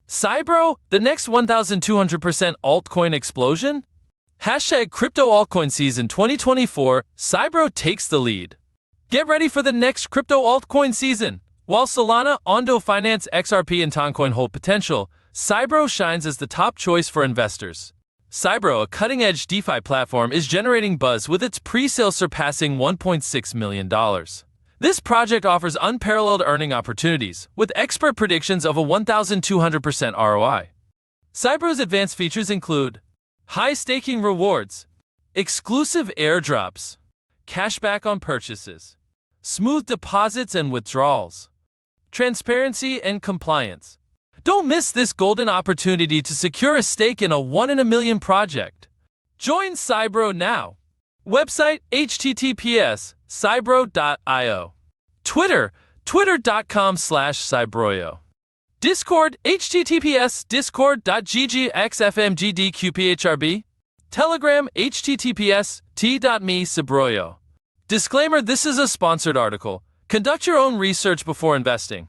CYBRO, the next 1,200% altcoin explosion? Hashtag crypto altcoin season 2024, CYBRO takes the lead. Get ready for the next crypto altcoin season. While Solana, Ondo Finance, XRP, and Toncoin hold potential, CYBRO shines as the top choice for investors. CYBRO, a cutting-edge DeFi platform, is generating buzz with its pre-sale surpassing $1.6 million. This project offers unparalleled earning opportunities, with expert predictions of a 1,200% ROI. CYBRO's advanced features include high staking rewards, exclusive airdrops, cashback on purchases, smooth deposits and withdrawals, transparency and compliance. Don't miss this golden opportunity to secure a stake in a 1 in a million project. Join CYBRO now. Website https://cybro.io. Twitter twitter.com/cybroio. Discord https://discord.ggxfmgdqphrb. Telegram https://t.me/cybroio. Disclaimer: this is a sponsored article. Conduct your own research before investing.